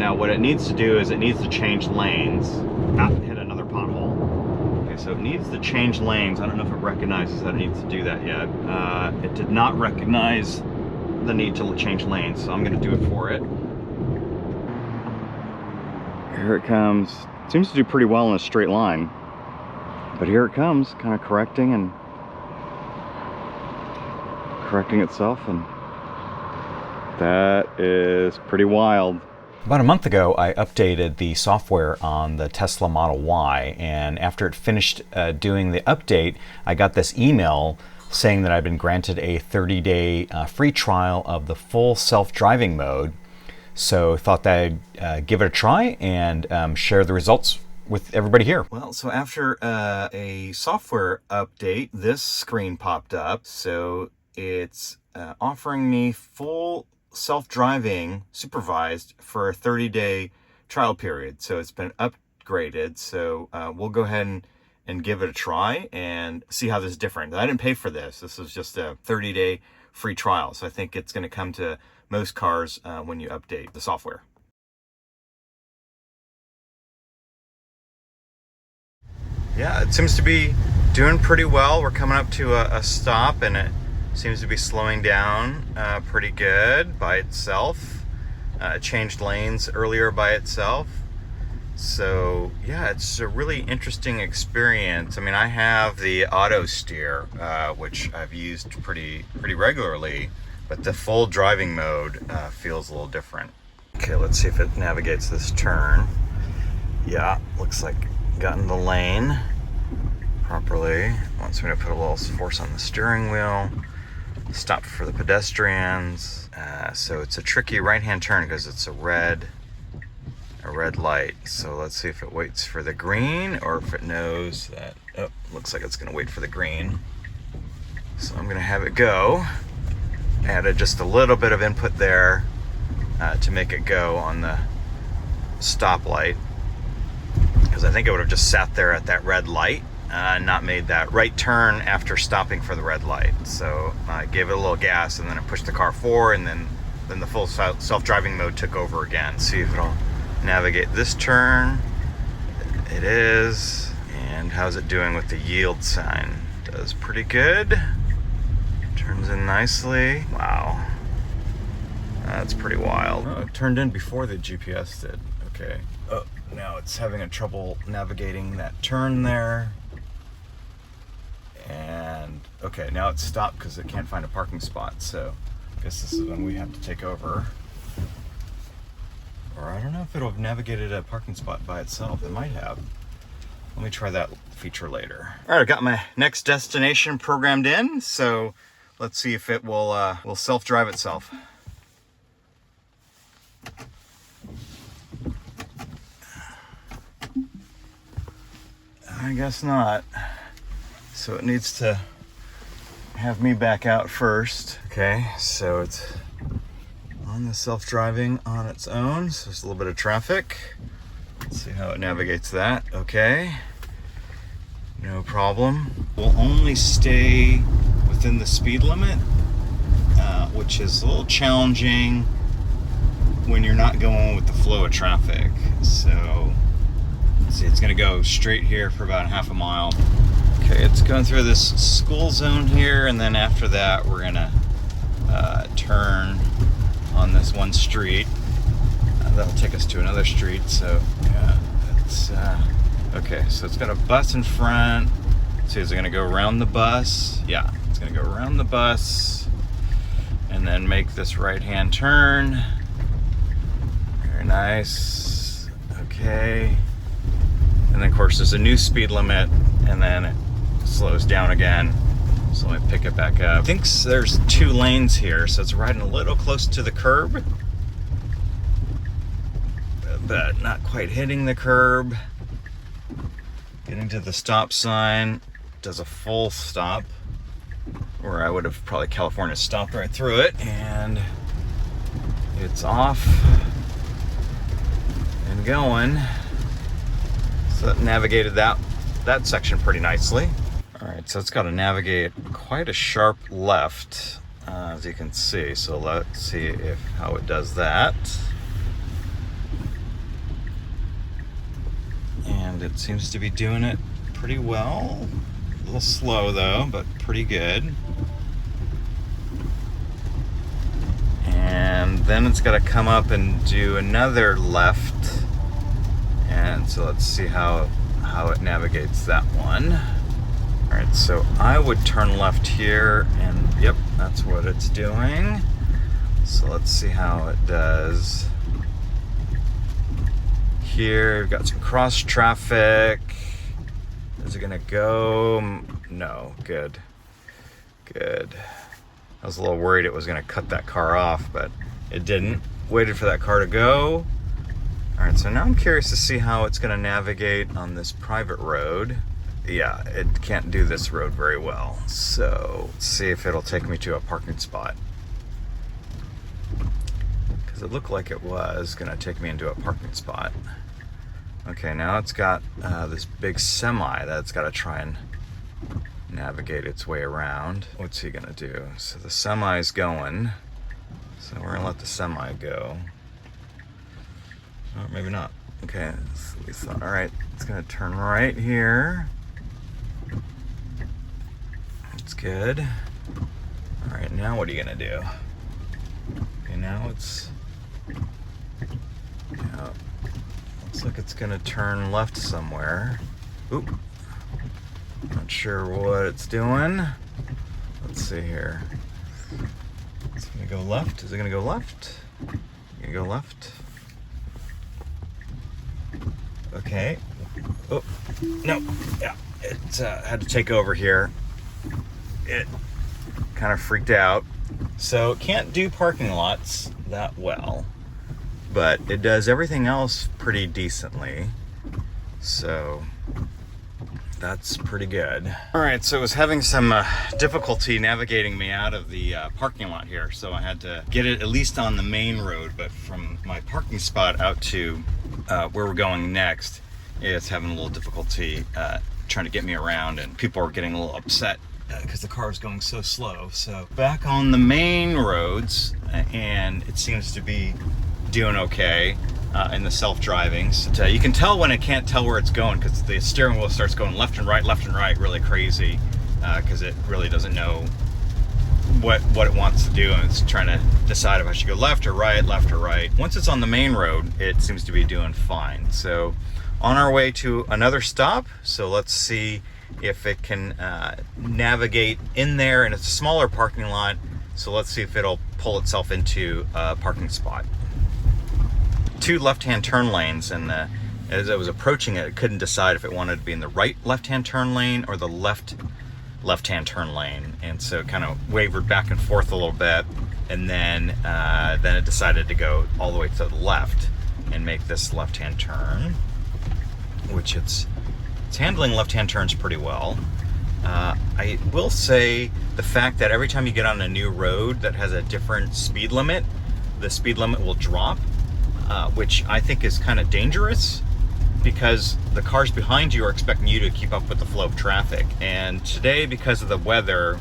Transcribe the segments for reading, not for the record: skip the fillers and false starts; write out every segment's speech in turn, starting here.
now what it needs to do is it needs to change lanes. Hit another pothole. Okay, so it needs to change lanes. I don't know if it recognizes that it needs to do that yet. It did not recognize the need to change lanes, so I'm going to do it for it. Here it comes. It seems to do pretty well in a straight line. But here it comes, kind of correcting itself, and that is pretty wild. About a month ago, I updated the software on the Tesla Model Y, and after it finished doing the update, I got this email saying that I've been granted a 30-day free trial of the full self-driving mode. So thought that I'd give it a try and share the results with everybody here. Well, so after a software update, this screen popped up. So it's offering me full self-driving supervised for a 30-day trial period. So it's been upgraded. So we'll go ahead and give it a try and see how this is different. I didn't pay for this. This is just a 30-day free trial. So I think it's going to come to most cars when you update the software. Yeah, it seems to be doing pretty well. We're coming up to a stop, and it seems to be slowing down pretty good by itself. It changed lanes earlier by itself. So yeah, it's a really interesting experience. I mean, I have the auto steer, which I've used pretty regularly, but the full driving mode feels a little different. Okay, let's see if it navigates this turn. Yeah, looks like got in the lane properly. Wants me to put a little force on the steering wheel. Stop for the pedestrians. So it's a tricky right-hand turn because it's a red light. So let's see if it waits for the green or if it knows that, oh, looks like it's gonna wait for the green. So I'm gonna have it go. Added just a little bit of input there to make it go on the stoplight, because I think it would have just sat there at that red light, not made that right turn after stopping for the red light. So I gave it a little gas, and then it pushed the car forward, and then the full self-driving mode took over again. See if it'll navigate this turn. It is. And how's it doing with the yield sign? Does pretty good. Turns in nicely. Wow. That's pretty wild. Oh, it turned in before the GPS did. Okay. Oh, now it's having a trouble navigating that turn there. And okay, now it's stopped because it can't find a parking spot. So I guess this is when we have to take over. Or I don't know if it'll have navigated a parking spot by itself. It might have. Let me try that feature later. All right, I've got my next destination programmed in. So let's see if it will self-drive itself. I guess not. So it needs to have me back out first. Okay, so it's on the self-driving on its own. So there's a little bit of traffic. Let's see how it navigates that. Okay, no problem. We'll only stay within the speed limit, which is a little challenging when you're not going with the flow of traffic. So let's see, it's gonna go straight here for about half a mile. Okay, it's going through this school zone here, and then after that we're gonna turn on this one street. That'll take us to another street. So yeah, it's okay, so it's got a bus in front. See, is it gonna go around the bus? Yeah, it's gonna go around the bus and then make this right-hand turn. Very nice. Okay, and then of course there's a new speed limit, and then it slows down again. So let me pick it back up. I think there's 2 lanes here, so it's riding a little close to the curb, but not quite hitting the curb. Getting to the stop sign, does a full stop, or I would have probably California stopped right through it, and it's off and going. So that navigated that section pretty nicely. All right, so it's got to navigate quite a sharp left, as you can see. So let's see how it does that. it seems to be doing it pretty well. A little slow though, but pretty good. And then it's got to come up and do another left. And so let's see how it navigates that one. All right, so I would turn left here, and yep, that's what it's doing. So let's see how it does. Here, we've got some cross traffic. Is it gonna go? No, good. Good. I was a little worried it was gonna cut that car off, but it didn't. Waited for that car to go. All right, so now I'm curious to see how it's gonna navigate on this private road. Yeah, it can't do this road very well. So let's see if it'll take me to a parking spot. Because it looked like it was gonna take me into a parking spot. Okay, now it's got this big semi that it's gotta try and navigate its way around. What's he gonna do? So the semi's going. So we're gonna let the semi go. Oh, maybe not. Okay, so we thought, all right, it's gonna turn right here. That's good. All right, now what are you gonna do? Okay, now it's, yeah, looks like it's gonna turn left somewhere. Oop. Not sure what it's doing. Let's see here. It's gonna go left. Is it gonna go left? Gonna go left. Okay. Oh, no. Yeah, it had to take over here. It kind of freaked out. So it can't do parking lots that well, but it does everything else pretty decently. So that's pretty good. All right, so it was having some difficulty navigating me out of the parking lot here. So I had to get it at least on the main road, but from my parking spot out to where we're going next, it's having a little difficulty trying to get me around, and people are getting a little upset because the car is going so slow. So back on the main roads, and it seems to be doing okay. In the self-driving. So you can tell when it can't tell where it's going, because the steering wheel starts going left and right really crazy, because it really doesn't know what it wants to do, and it's trying to decide if I should go left or right. Once it's on the main road, it seems to be doing fine. So on our way to another stop, so let's see if it can navigate in there, and it's a smaller parking lot, so let's see if it'll pull itself into a parking spot. Two left-hand turn lanes, and as I was approaching it, I couldn't decide if it wanted to be in the right left-hand turn lane or the left-hand turn lane, and so it kind of wavered back and forth a little bit, and then it decided to go all the way to the left and make this left-hand turn, which it's handling left-hand turns pretty well. I will say the fact that every time you get on a new road that has a different speed limit, the speed limit will drop. Which I think is kind of dangerous, because the cars behind you are expecting you to keep up with the flow of traffic. And today, because of the weather,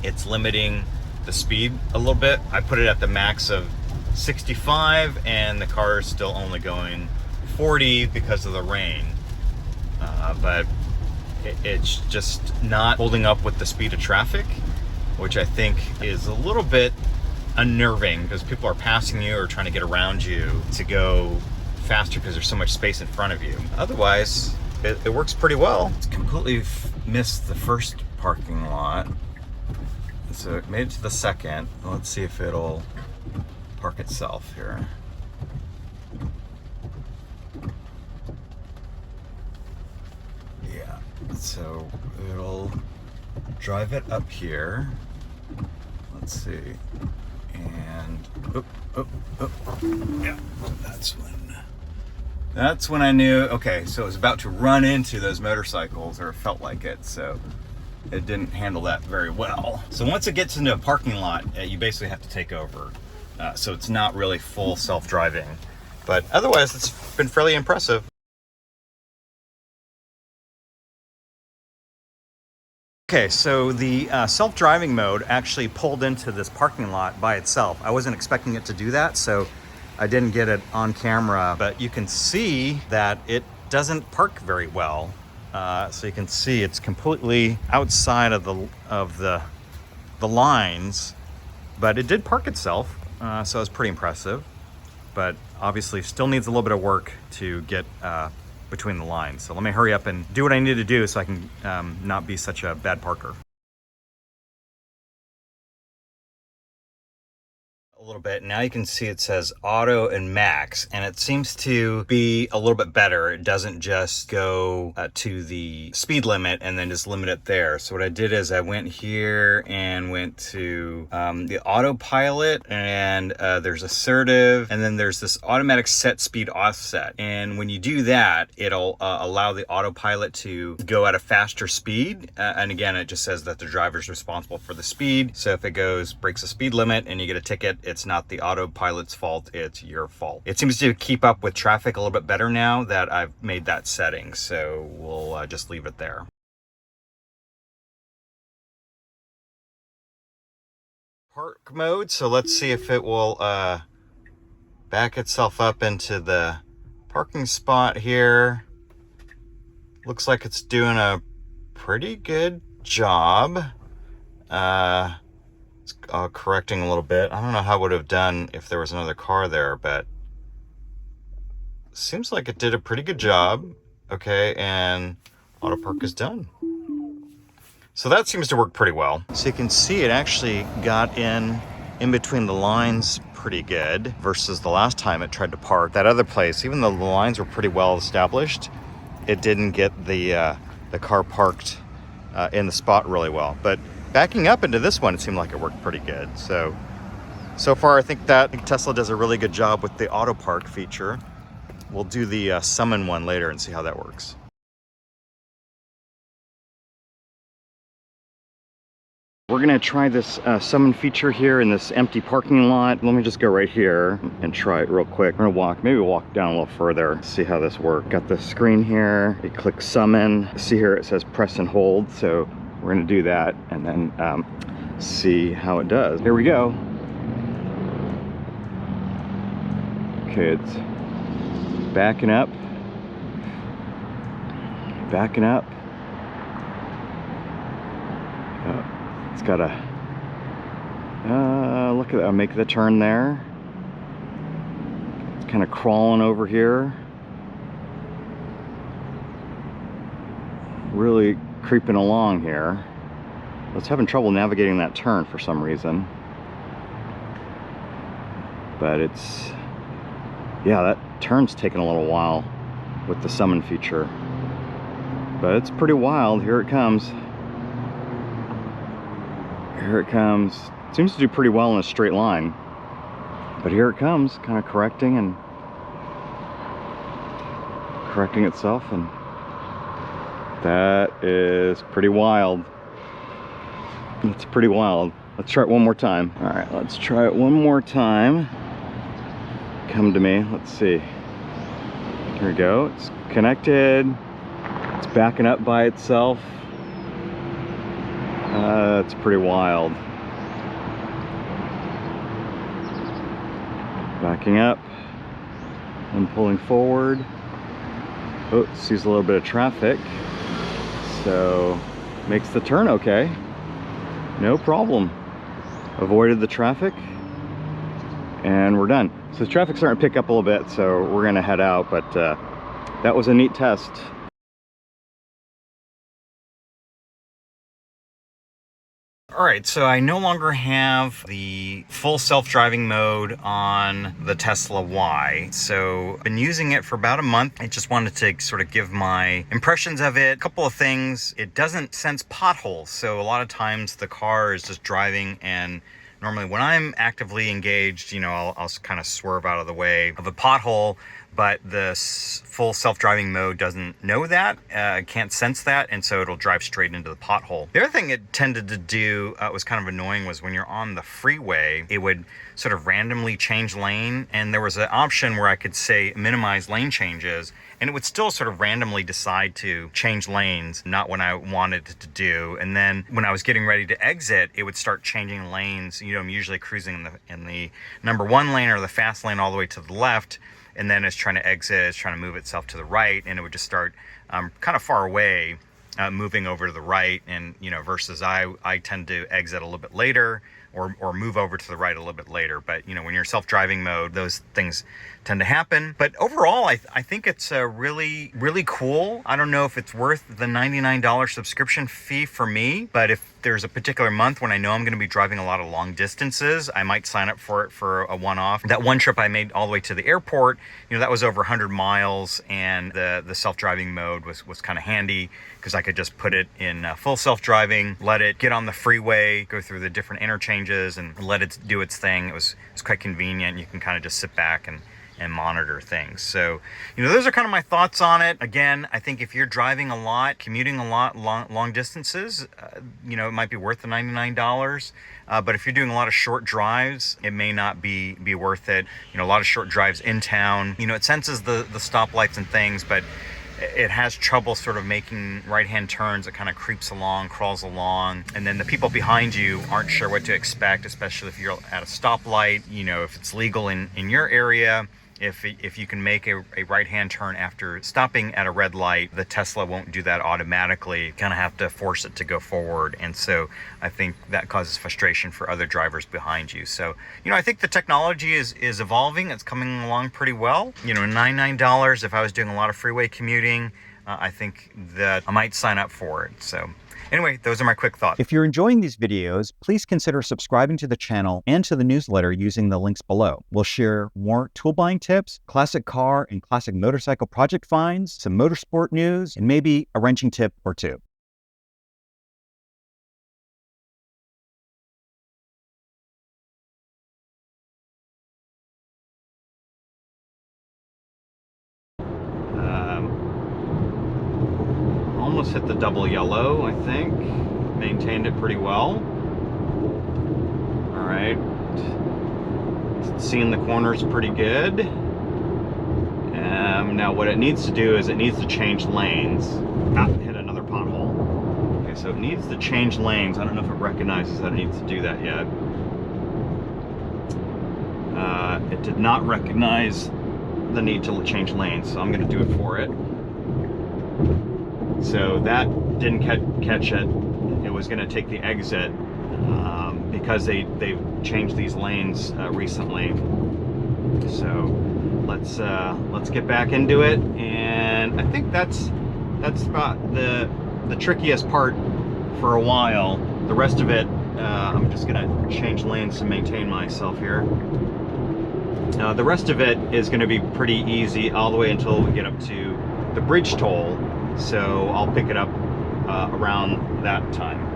it's limiting the speed a little bit. I put it at the max of 65, and the car is still only going 40 because of the rain. But it's just not holding up with the speed of traffic, which I think is a little bit unnerving, because people are passing you or trying to get around you to go faster because there's so much space in front of you. Otherwise, it works pretty well. It's completely missed the first parking lot, so it made it to the second. Let's see if it'll park itself here. Yeah, so it'll drive it up here. Let's see. And yeah, that's when I knew, okay, so it was about to run into those motorcycles, or it felt like it, so it didn't handle that very well. So once it gets into a parking lot, you basically have to take over. So it's not really full self-driving, but otherwise it's been fairly impressive. Okay, so the self-driving mode actually pulled into this parking lot by itself. I wasn't expecting it to do that, so I didn't get it on camera, but you can see that it doesn't park very well. So you can see it's completely outside of the lines, but it did park itself, so it was pretty impressive. But obviously still needs a little bit of work to get between the lines. So let me hurry up and do what I need to do so I can not be such a bad parker. A little bit. Now you can see it says auto and max, and it seems to be a little bit better. It doesn't just go to the speed limit and then just limit it there. So what I did is I went here and went to the autopilot, and there's assertive, and then there's this automatic set speed offset. And when you do that, it'll allow the autopilot to go at a faster speed. And again, it just says that the driver's responsible for the speed. So if it breaks the speed limit and you get a ticket, it's not the autopilot's fault, it's your fault. It seems to keep up with traffic a little bit better now that I've made that setting, so we'll just leave it there. Park mode, so let's see if it will back itself up into the parking spot here. Looks like it's doing a pretty good job. Correcting a little bit. I don't know how it would have done if there was another car there, but seems like it did a pretty good job. Okay, and Autopark is done. So that seems to work pretty well. So you can see it actually got in between the lines pretty good versus the last time it tried to park. That other place, even though the lines were pretty well established, it didn't get the car parked in the spot really well. But backing up into this one, it seemed like it worked pretty good. So far, I think Tesla does a really good job with the Autopark feature. We'll do the summon one later and see how that works. We're gonna try this summon feature here in this empty parking lot. Let me just go right here and try it real quick. We're gonna maybe walk down a little further, see how this works. Got the screen here, you click summon. See here it says press and hold, so we're gonna do that and then see how it does. Here we go. Okay, it's backing up. Backing up. It's got a, look at that, I'll make the turn there. It's kind of crawling over here. Really creeping along here. I was having trouble navigating that turn for some reason. But yeah, that turn's taking a little while with the summon feature. But it's pretty wild. Here it comes. Here it comes. It seems to do pretty well in a straight line. But here it comes, kind of correcting itself, and that is pretty wild. It's pretty wild. Let's try it one more time. All right, let's try it one more time. Come to me, let's see. Here we go, it's connected. It's backing up by itself. It's pretty wild. Backing up and pulling forward. Oh, sees a little bit of traffic. So makes the turn okay. No problem. Avoided the traffic and we're done. So the traffic's starting to pick up a little bit, so we're gonna head out, but that was a neat test. All right, so I no longer have the full self-driving mode on the Tesla Y. So I've been using it for about a month. I just wanted to sort of give my impressions of it. A couple of things. It doesn't sense potholes. So a lot of times the car is just driving, and normally when I'm actively engaged, you know, I'll kind of swerve out of the way of a pothole, but the full self-driving mode doesn't know that, can't sense that, and so it'll drive straight into the pothole. The other thing it tended to do was kind of annoying was when you're on the freeway, it would sort of randomly change lane, and there was an option where I could say minimize lane changes, and it would still sort of randomly decide to change lanes, not when I wanted it to do. And then when I was getting ready to exit, it would start changing lanes. You know, I'm usually cruising in the number one lane or the fast lane all the way to the left. and then it's trying to exit, it's trying to move itself to the right, and it would just start kind of far away, moving over to the right. And versus I tend to exit a little bit later, or move over to the right a little bit later. But when you're self-driving mode, those things tend to happen. But overall, I think it's really, really cool. I don't know if it's worth the $99 subscription fee for me, but if there's a particular month when I know I'm going to be driving a lot of long distances, I might sign up for it for a one-off. That one trip I made all the way to the airport, that was over 100 miles, and the self-driving mode was kind of handy because I could just put it in full self-driving, let it get on the freeway, go through the different interchanges, and let it do its thing. It was quite convenient. You can kind of just sit back and monitor things. So, those are kind of my thoughts on it. Again, I think if you're driving a lot, commuting a lot, long distances, it might be worth the $99. But if you're doing a lot of short drives, it may not be worth it. A lot of short drives in town, it senses the stoplights and things, but it has trouble sort of making right-hand turns. It kind of creeps along, crawls along, and then the people behind you aren't sure what to expect, especially if you're at a stoplight, if it's legal in your area. If you can make a right-hand turn after stopping at a red light, the Tesla won't do that automatically. You kind of have to force it to go forward. And so I think that causes frustration for other drivers behind you. So, I think the technology is evolving. It's coming along pretty well. $99, if I was doing a lot of freeway commuting, I think that I might sign up for it. So anyway, those are my quick thoughts. If you're enjoying these videos, please consider subscribing to the channel and to the newsletter using the links below. We'll share more tool buying tips, classic car and classic motorcycle project finds, some motorsport news, and maybe a wrenching tip or two. Almost hit the double yellow, I think. Maintained it pretty well. All right. Seeing the corners pretty good. Now what it needs to do is it needs to change lanes. Hit another pothole. Okay, so it needs to change lanes. I don't know if it recognizes that it needs to do that yet. It did not recognize the need to change lanes, so I'm going to do it for it. So that didn't catch it. It was going to take the exit because they've changed these lanes recently. So let's get back into it, and I think that's about the trickiest part for a while. The rest of it, I'm just going to change lanes to maintain myself here. The rest of it is going to be pretty easy all the way until we get up to the bridge toll. So I'll pick it up around that time.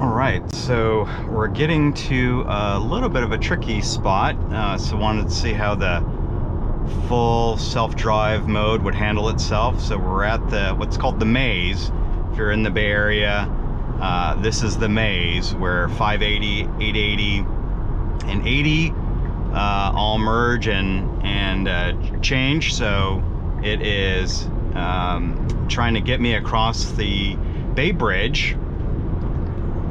All right, so we're getting to a little bit of a tricky spot. So wanted to see how the full self-drive mode would handle itself. So we're at what's called the maze. If you're in the Bay Area, this is the maze where 580, 880, and 80 all merge and change. So it is trying to get me across the Bay Bridge.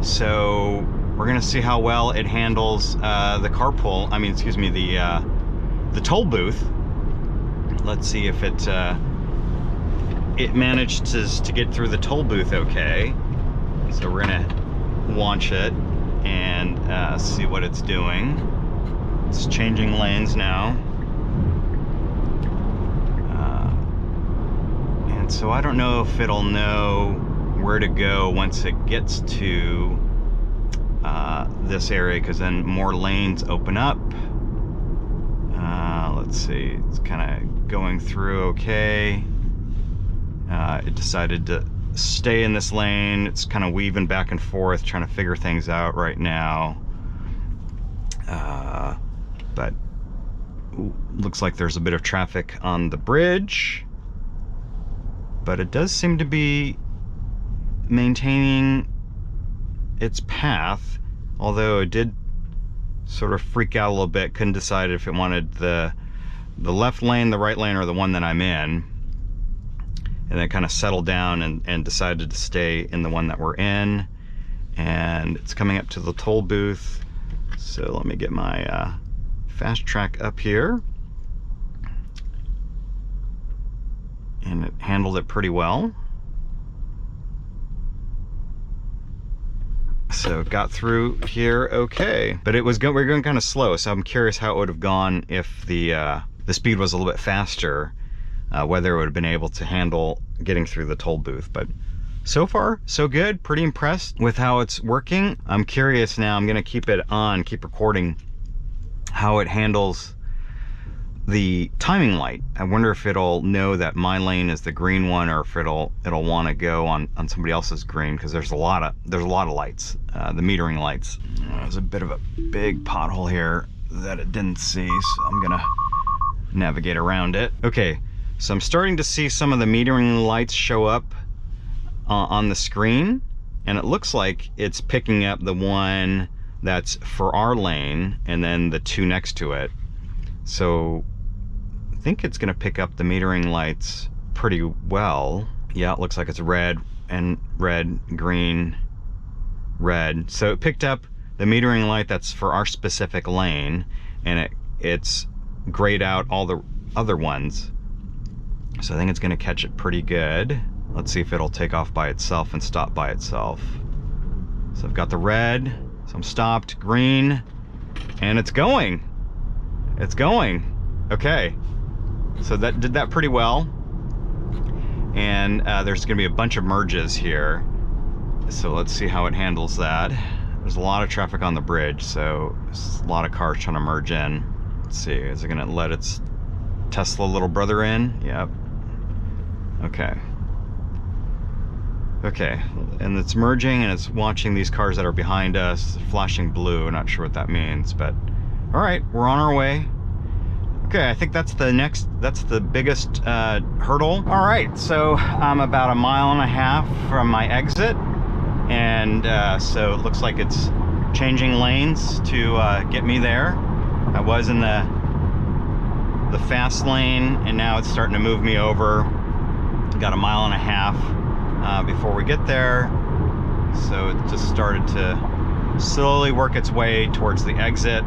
So we're gonna see how well it handles the carpool. I mean, excuse me, the toll booth. Let's see if it managed to get through the toll booth okay. So we're gonna launch it and see what it's doing. It's changing lanes now. And so I don't know if it'll know where to go once it gets to this area, because then more lanes open up. Let's see, it's kind of going through okay. It decided to stay in this lane. It's kind of weaving back and forth, trying to figure things out right now. But looks like there's a bit of traffic on the bridge. But it does seem to be maintaining its path, although it did sort of freak out a little bit. Couldn't decide if it wanted the left lane, the right lane, or the one that I'm in. And then kind of settled down and decided to stay in the one that we're in. And it's coming up to the toll booth. So let me get my fast track up here. and it handled it pretty well. So it got through here okay, but we were going kind of slow, so I'm curious how it would have gone if the speed was a little bit faster, whether it would have been able to handle getting through the toll booth. But so far, so good. Pretty impressed with how it's working. I'm curious now, I'm gonna keep it on, keep recording how it handles the timing light. I wonder if it'll know that my lane is the green one, or if it'll want to go on somebody else's green, because there's a lot of lights, the metering lights. There's a bit of a big pothole here that it didn't see, so I'm gonna navigate around it. Okay, so I'm starting to see some of the metering lights show up on the screen, and it looks like it's picking up the one that's for our lane and then the two next to it. So I think it's gonna pick up the metering lights pretty well. Yeah, it looks like it's red and red, green, red. So it picked up the metering light that's for our specific lane, and it's grayed out all the other ones. So I think it's gonna catch it pretty good. Let's see if it'll take off by itself and stop by itself. So I've got the red, so I'm stopped, green, and it's going. It's going. Okay. So that did that pretty well. And there's gonna be a bunch of merges here. So let's see how it handles that. There's a lot of traffic on the bridge, so there's a lot of cars trying to merge in. Let's see, is it gonna let its Tesla little brother in? Yep. Okay. Okay, and it's merging and it's watching these cars that are behind us, flashing blue. Not sure what that means, but all right, we're on our way. Okay, I think that's the biggest hurdle. All right, so I'm about 1.5 miles from my exit, and so it looks like it's changing lanes to get me there. I was in the fast lane, and now it's starting to move me over. Got 1.5 miles before we get there, so it just started to slowly work its way towards the exit.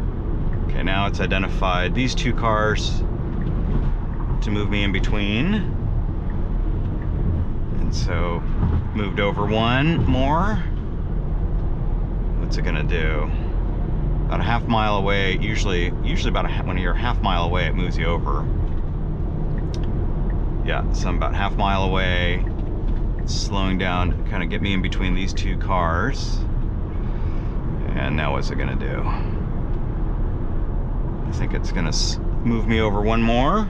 Okay, now it's identified these two cars to move me in between, and so moved over one more. What's it gonna do? About 1/2 mile away. Usually about when you're 1/2 mile away, it moves you over. Yeah, so I'm about 1/2 mile away. Slowing down to kind of get me in between these two cars. And now what's it gonna do? I think it's gonna move me over one more.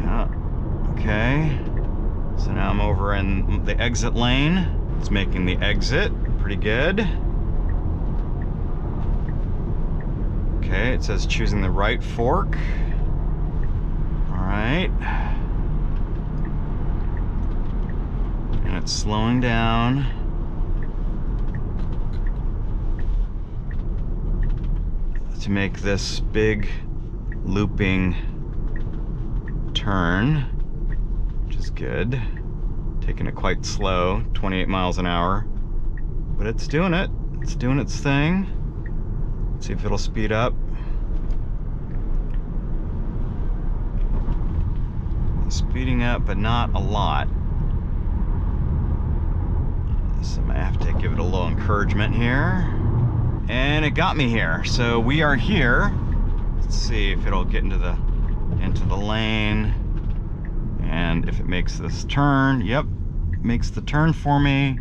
Yeah, okay. So now I'm over in the exit lane. It's making the exit pretty good. Okay, it says choosing the right fork. All right. And it's slowing down. To make this big looping turn, which is good. Taking it quite slow, 28 miles an hour, but it's doing it. It's doing its thing. Let's see if it'll speed up. Speeding up, but not a lot. So I might have to give it a little encouragement here. And it got me here. So we are here. Let's see if it'll get into the lane. And if it makes this turn. Yep, it makes the turn for me.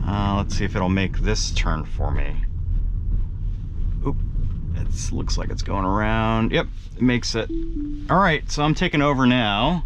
Let's see if it'll make this turn for me. Oop, it looks like it's going around. Yep, it makes it. All right, so I'm taking over now.